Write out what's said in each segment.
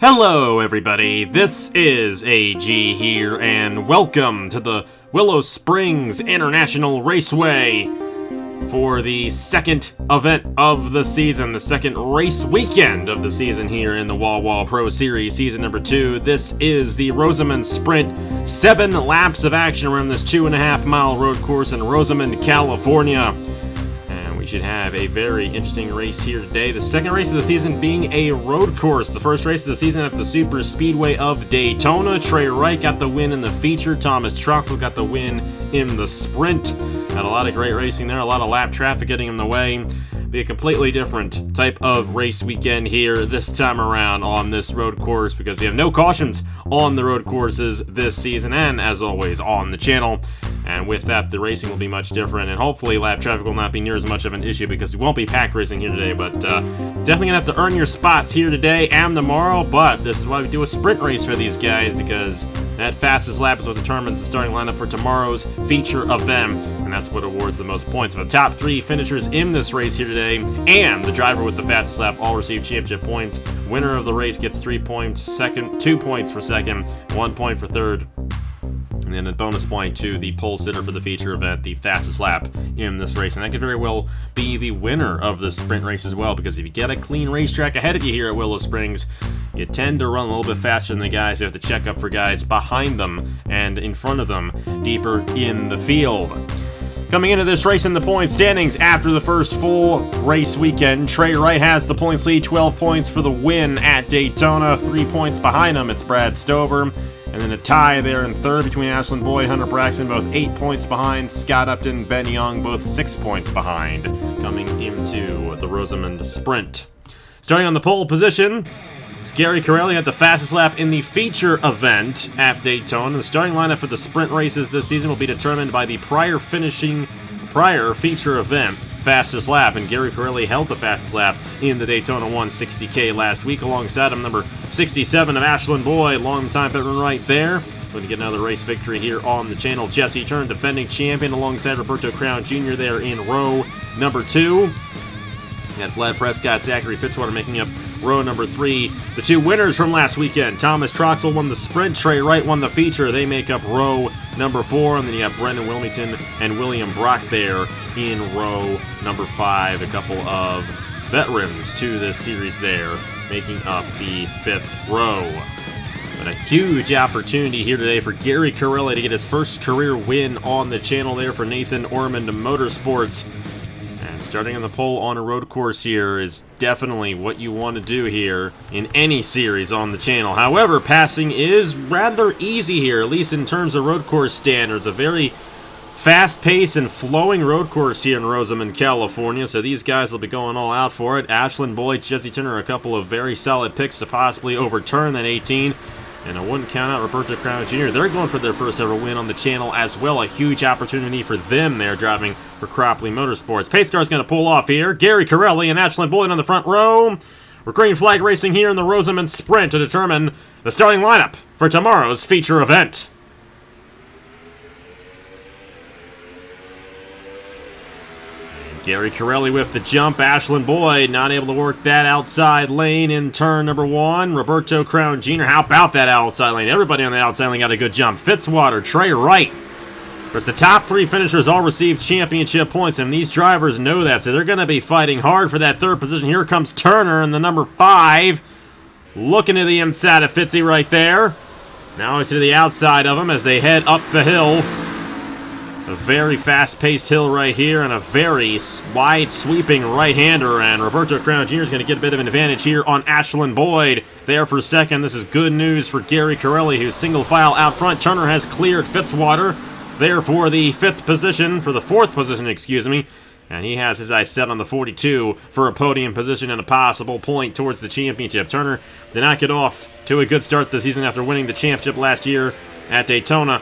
Hello everybody, this is AG here, and welcome to the Willow Springs International Raceway for the second event of the season, the second race weekend of the season here in the Wawa Pro Series, season number 2. This is the Rosamond Sprint, 7 laps of action around this 2.5 mile road course in Rosamond, California. We should have a very interesting race here today. The second race of the season being a road course. The first race of the season at the Super Speedway of Daytona. Trey Wright got the win in the feature. Thomas Troxel got the win in the sprint. Had a lot of great racing there. A lot of lap traffic getting in the way. Be a completely different type of race weekend here this time around on this road course because we have no cautions on the road courses this season and, as always, on the channel. And with that, the racing will be much different, and hopefully lap traffic will not be near as much of an issue because we won't be packed racing here today, but definitely going to have to earn your spots here today and tomorrow, but this is why we do a sprint race for these guys, because that fastest lap is what determines the starting lineup for tomorrow's feature event, and that's what awards the most points. The top 3 finishers in this race here today, and the driver with the fastest lap all receive championship points. Winner of the race gets 3 points, second 2 points for second, 1 point for third, and then a bonus point to the pole sitter for the feature event, the fastest lap in this race. And that could very well be the winner of the sprint race as well, because if you get a clean racetrack ahead of you here at Willow Springs, you tend to run a little bit faster than the guys who have to check up for guys behind them and in front of them deeper in the field. Coming into this race in the point standings after the first full race weekend, Trey Wright has the points lead, 12 points for the win at Daytona. 3 points behind him, it's Brad Stover. And then a tie there in third between Ashland Boyd, Hunter Braxton, both 8 points behind. Scott Upton, Ben Young, both 6 points behind, coming into the Rosamond Sprint. Starting on the pole position, Gary Corelli had the fastest lap in the feature event at Daytona. The starting lineup for the sprint races this season will be determined by the prior feature event fastest lap, and Gary Corelli held the fastest lap in the Daytona 160K last week. Alongside him, number 67 of Ashland Boyd, long-time veteran right there. Going to get another race victory here on the channel. Jesse Turn, defending champion, alongside Roberto Crown Jr. there in row number 2. And Vlad Prescott, Zachary Fitzwater making up row number 3. The 2 winners from last weekend, Thomas Troxel won the sprint, Trey Wright won the feature. They make up row number 4. And then you have Brendan Wilmington and William Brock there in row number 5. A couple of veterans to this series there, making up the 5th row. But a huge opportunity here today for Gary Corelli to get his first career win on the channel there for Nathan Ormond Motorsports. Starting on the pole on a road course here is definitely what you want to do here in any series on the channel. However, passing is rather easy here, at least in terms of road course standards. A very fast-paced and flowing road course here in Rosamond, California, so these guys will be going all out for it. Ashland Boyd, Jesse Turner, a couple of very solid picks to possibly overturn that 18. And I wouldn't count out Roberto Crown Jr. They're going for their first ever win on the channel as well. A huge opportunity for them there, driving for Cropley Motorsports. Pace car's going to pull off here. Gary Corelli and Ashland Boyd on the front row. We're green flag racing here in the Rosamond Sprint to determine the starting lineup for tomorrow's feature event. Gary Corelli with the jump. Ashland Boyd not able to work that outside lane in turn number 1. Roberto Crown Jr. How about that outside lane? Everybody on the outside lane got a good jump. Fitzwater, Trey Wright. Of course, the top 3 finishers all received championship points, and these drivers know that, so they're going to be fighting hard for that 3rd position. Here comes Turner in the number 5. Looking to the inside of Fitzy right there. Now he's to the outside of him as they head up the hill. A very fast-paced hill right here, and a very wide sweeping right-hander, and Roberto Crown Jr. is going to get a bit of an advantage here on Ashland Boyd there for second. This is good news for Gary Corelli, who's single file out front. Turner has cleared Fitzwater there for the 4th position, excuse me, and he has his eyes set on the 42 for a podium position and a possible point towards the championship. Turner did not get off to a good start this season after winning the championship last year at Daytona.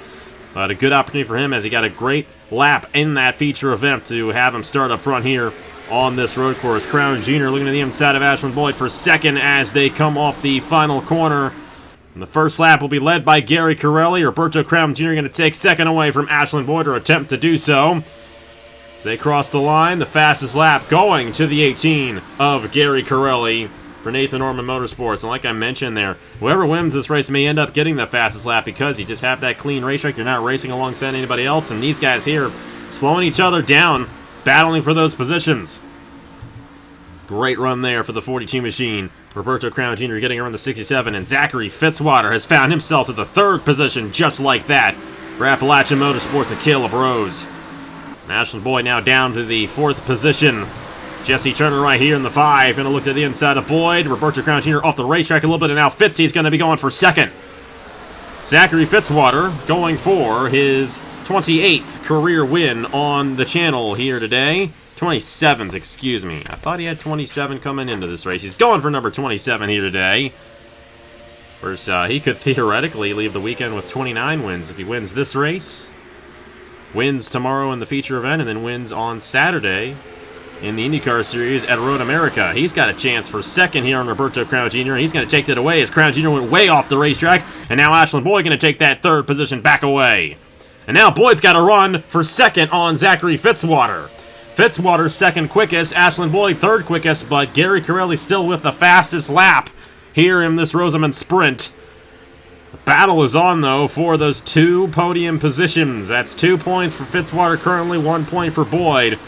But a good opportunity for him as he got a great lap in that feature event to have him start up front here on this road course. Crown Jr. looking to the inside of Ashland Boyd for second as they come off the final corner. And the first lap will be led by Gary Corelli. Roberto Crown Jr. going to take second away from Ashland Boyd, or attempt to do so. As they cross the line, the fastest lap going to the 18 of Gary Corelli. for Nathan Norman Motorsports. And like I mentioned there, whoever wins this race may end up getting the fastest lap because you just have that clean racetrack. You're not racing alongside anybody else, and these guys here slowing each other down, battling for those positions. Great run there for the 42 machine. Roberto Crown Jr. getting around the 67, and Zachary Fitzwater has found himself at the 3rd position just like that for Appalachian Motorsports and Caleb Rose. Ashland Boyd now down to the 4th position. Jesse Turner right here in the 5. Going to look to the inside of Boyd. Roberto Crown Jr. off the racetrack a little bit, and now Fitzy's going to be going for 2nd. Zachary Fitzwater going for his 28th career win on the channel here today. 27th, excuse me. I thought he had 27 coming into this race. He's going for number 27 here today. Whereas he could theoretically leave the weekend with 29 wins if he wins this race, wins tomorrow in the feature event, and then wins on Saturday in the IndyCar Series at Road America. He's got a chance for 2nd here on Roberto Crown Jr., and he's going to take that away as Crown Jr. went way off the racetrack, and now Ashland Boyd going to take that 3rd position back away. And now Boyd's got to run for 2nd on Zachary Fitzwater. Fitzwater 2nd quickest, Ashland Boyd 3rd quickest, but Gary Corelli still with the fastest lap here in this Rosamond sprint. The battle is on, though, for those 2 podium positions. That's 2 points for Fitzwater currently, 1 point for Boyd.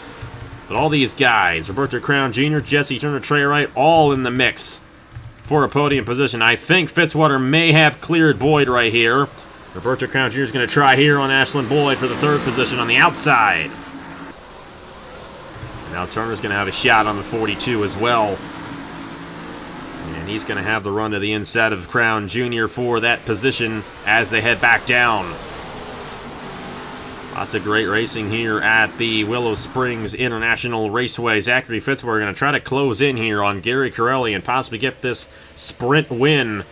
But all these guys, Roberto Crown Jr., Jesse Turner, Trey Wright, all in the mix for a podium position. I think Fitzwater may have cleared Boyd right here. Roberto Crown Jr. is going to try here on Ashland Boyd for the 3rd position on the outside. Now Turner's going to have a shot on the 42 as well. And he's going to have the run to the inside of Crown Jr. for that position as they head back down. Lots of great racing here at the Willow Springs International Raceway. Zachary Fitzwater going to try to close in here on Gary Corelli and possibly get this sprint win.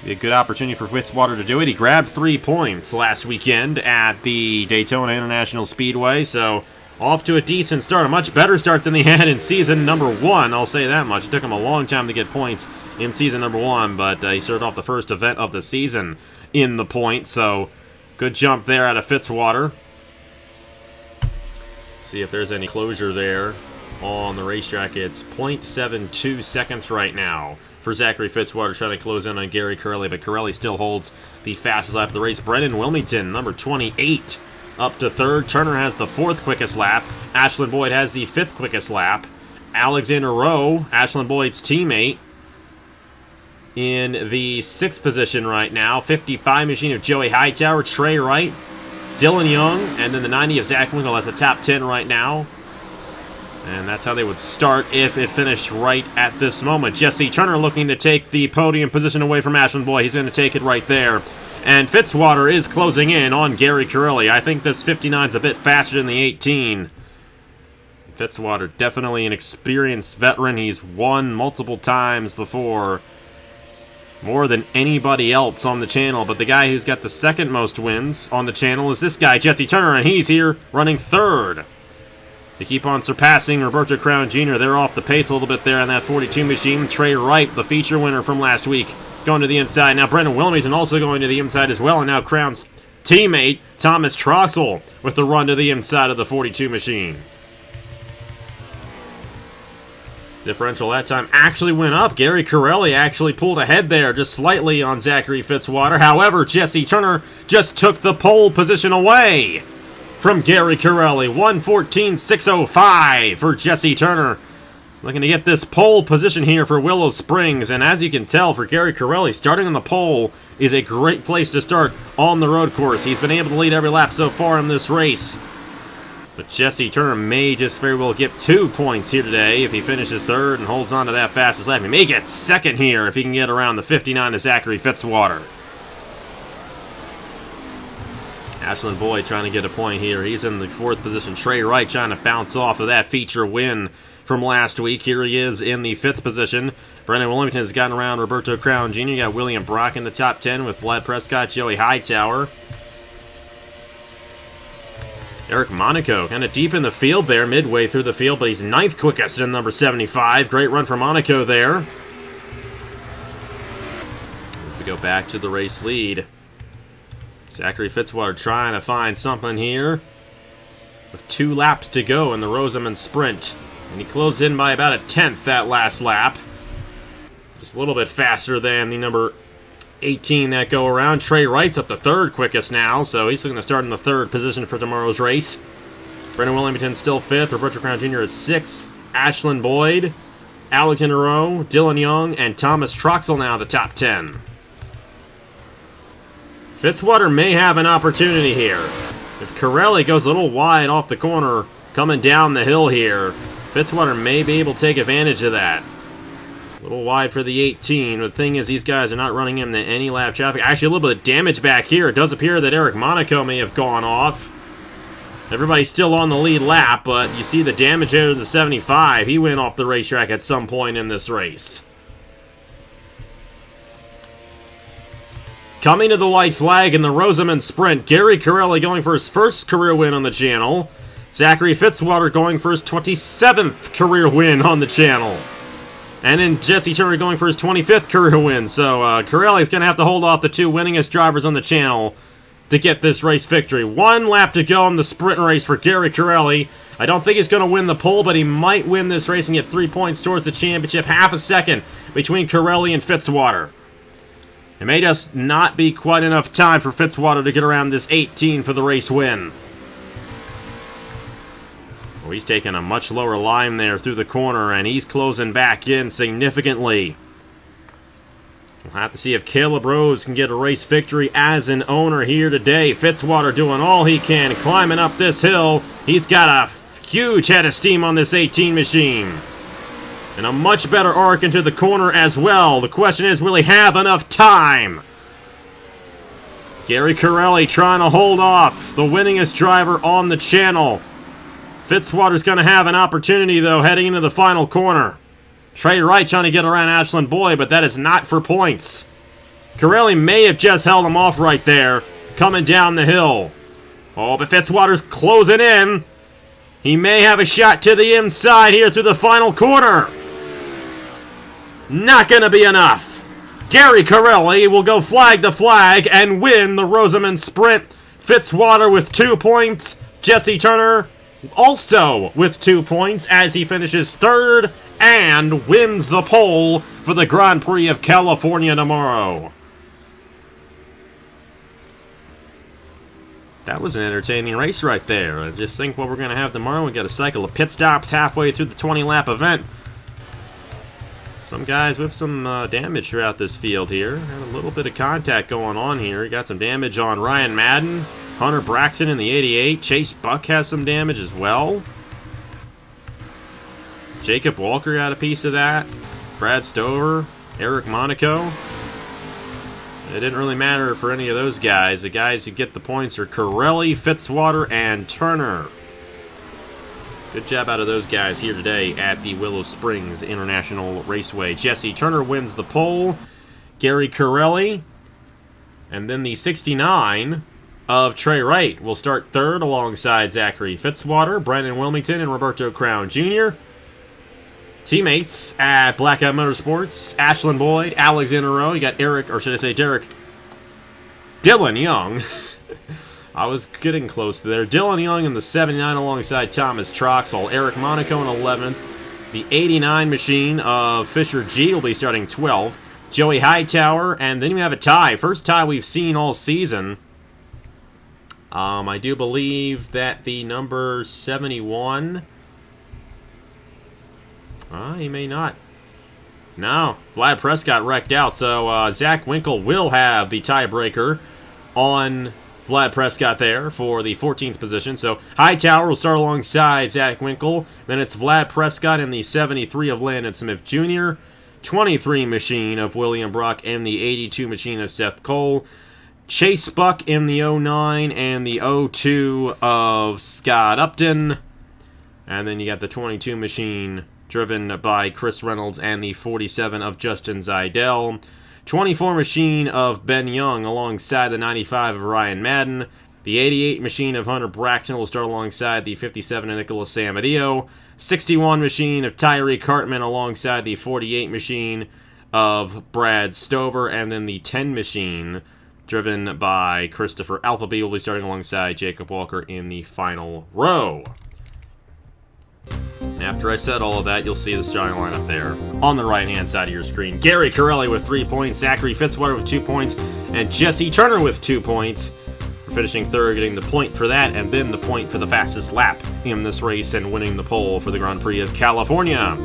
Be a good opportunity for Fitzwater to do it. He grabbed 3 points last weekend at the Daytona International Speedway, so off to a decent start. A much better start than he had in season number 1, I'll say that much. It took him a long time to get points in season number 1, but he started off the first event of the season in the points, so good jump there out of Fitzwater. See if there's any closure there on the racetrack. It's 0.72 seconds right now for Zachary Fitzwater trying to close in on Gary Corelli, but Corelli still holds the fastest lap of the race. Brendan Wilmington, number 28, up to 3rd. Turner has the 4th quickest lap. Ashland Boyd has the 5th quickest lap. Alexander Rowe, Ashland Boyd's teammate, in the 6th position right now. 55 machine of Joey Hightower, Trey Wright, Dylan Young, and then the 90 of Zach Winkle as the top 10 right now. And that's how they would start if it finished right at this moment. Jesse Turner looking to take the podium position away from Ashland Boyd. He's going to take it right there. And Fitzwater is closing in on Gary Corelli. I think this 59 is a bit faster than the 18. Fitzwater, definitely an experienced veteran. He's won multiple times before. More than anybody else on the channel, but the guy who's got the 2nd most wins on the channel is this guy, Jesse Turner, and he's here running 3rd. They keep on surpassing Roberto Crown Jr. They're off the pace a little bit there on that 42 machine. Trey Wright, the feature winner from last week, going to the inside. Now Brendan Wilmington also going to the inside as well, and now Crown's teammate, Thomas Troxel, with the run to the inside of the 42 machine. Differential that time actually went up. Gary Corelli actually pulled ahead there just slightly on Zachary Fitzwater. However, Jesse Turner just took the pole position away from Gary Corelli. 1:14.605 for Jesse Turner. Looking to get this pole position here for Willow Springs. And as you can tell, for Gary Corelli, starting on the pole is a great place to start on the road course. He's been able to lead every lap so far in this race. But Jesse Turner may just very well get 2 points here today if he finishes 3rd and holds on to that fastest lap. He may get 2nd here if he can get around the 59 to Zachary Fitzwater. Ashland Boyd trying to get a point here. He's in the 4th position. Trey Wright trying to bounce off of that feature win from last week. Here he is in the 5th position. Brendan Wilmington has gotten around Roberto Crown Jr. You got William Brock in the top 10 with Vlad Prescott, Joey Hightower. Eric Monaco kind of deep in the field there, midway through the field, but he's 9th quickest in number 75. Great run for Monaco there. We go back to the race lead. Zachary Fitzwater trying to find something here with 2 laps to go in the Rosamond sprint. And he closed in by about a 10th that last lap. Just a little bit faster than the number 18 that go around. Trey Wright's up to third quickest now, so he's looking to start in the third position for tomorrow's race. Brendan Wilmington still fifth. Roberto Crown Jr. is sixth. Ashland Boyd, Alexander Rowe, Dylan Young, and Thomas Troxell now the top 10. Fitzwater may have an opportunity here. If Corelli goes a little wide off the corner coming down the hill here, Fitzwater may be able to take advantage of that. A little wide for the 18. The thing is, these guys are not running into any lap traffic. Actually, a little bit of damage back here. It does appear that Eric Monaco may have gone off. Everybody's still on the lead lap, but you see the damage there to the 75. He went off the racetrack at some point in this race. Coming to the white flag in the Rosamond Sprint, Gary Corelli going for his first career win on the channel. Zachary Fitzwater going for his 27th career win on the channel. And then Jesse Turner going for his 25th career win. So Corelli's going to have to hold off the two winningest drivers on the channel to get this race victory. 1 lap to go in the sprint race for Gary Corelli. I don't think he's going to win the pole, but he might win this race and get 3 points towards the championship. Half a second between Corelli and Fitzwater. It may just not be quite enough time for Fitzwater to get around this 18 for the race win. Oh, he's taking a much lower line there through the corner, and he's closing back in significantly. We'll have to see if Caleb Rose can get a race victory as an owner here today. Fitzwater doing all he can, climbing up this hill. He's got a huge head of steam on this 18 machine. And a much better arc into the corner as well. The question is, will he have enough time? Gary Corelli trying to hold off the winningest driver on the channel. Fitzwater's going to have an opportunity, though, heading into the final corner. Trey Wright trying to get around Ashland Boyd, but that is not for points. Corelli may have just held him off right there, coming down the hill. Oh, but Fitzwater's closing in. He may have a shot to the inside here through the final corner. Not going to be enough. Gary Corelli will go flag to flag and win the Rosamond Sprint. Fitzwater with 2 points. Jesse Turner also with 2 points as he finishes third and wins the pole for the Grand Prix of California tomorrow. That was an entertaining race right there. I just think what we're going to have tomorrow, we got a cycle of pit stops halfway through the 20-lap event. Some guys with some damage throughout this field here. Had a little bit of contact going on here. You got some damage on Ryan Madden, Hunter Braxton in the 88. Chase Buck has some damage as well. Jacob Walker got a piece of that. Brad Stover, Eric Monaco. It didn't really matter for any of those guys. The guys who get the points are Corelli, Fitzwater, and Turner. Good job out of those guys here today at the Willow Springs International Raceway. Jesse Turner wins the pole. Gary Corelli. And then the 69 of Trey Wright will start third alongside Zachary Fitzwater, Brandon Wilmington, and Roberto Crown Jr. Teammates at Blackout Motorsports, Ashland Boyd, Alexander Rowe. You got Eric, or should I say Derek, Dylan Young. I was getting close there. Dylan Young in the 79 alongside Thomas Troxell. Eric Monaco in 11th. The 89 machine of Fisher G will be starting 12th. Joey Hightower, and then we have a tie. First tie we've seen all season. I do believe that the number 71... he may not. No, Vlad Prescott wrecked out, so Zach Winkle will have the tiebreaker on Vlad Prescott there for the 14th position. So Hightower will start alongside Zach Winkle. Then it's Vlad Prescott in the 73 of Landon Smith Jr., 23 machine of William Brock, and the 82 machine of Seth Cole. Chase Buck in the 09 and the 02 of Scott Upton. And then you got the 22 machine driven by Chris Reynolds and the 47 of Justin Zidell. 24 machine of Ben Young alongside the 95 of Ryan Madden. The 88 machine of Hunter Braxton will start alongside the 57 of Nicholas Samadillo. 61 machine of Tyree Cartman alongside the 48 machine of Brad Stover. And then the 10 machine driven by Christopher Alphaby will be starting alongside Jacob Walker in the final row. Now After I said all of that, you'll see the starting lineup there on the right-hand side of your screen. Gary Corelli with 3 points, Zachary Fitzwater with 2 points, and Jesse Turner with 2 points. For finishing third, getting the point for that, and then the point for the fastest lap in this race and winning the pole for the Grand Prix of California.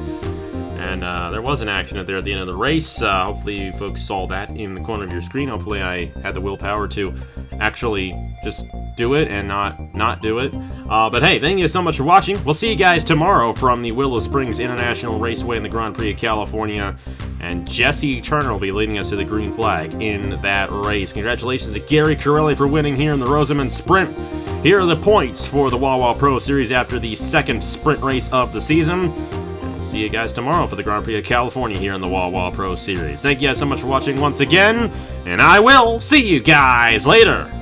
And there was an accident there at the end of the race. Hopefully you folks saw that in the corner of your screen. Hopefully I had the willpower to actually just do it and not do it. But hey, thank you so much for watching. We'll see you guys tomorrow from the Willow Springs International Raceway in the Grand Prix of California. And Jesse Turner will be leading us to the green flag in that race. Congratulations to Gary Corelli for winning here in the Rosamond Sprint. Here are the points for the Wawa Pro Series after the second sprint race of the season. See you guys tomorrow for the Grand Prix of California here in the Wawa Pro Series. Thank you guys so much for watching once again, and I will see you guys later.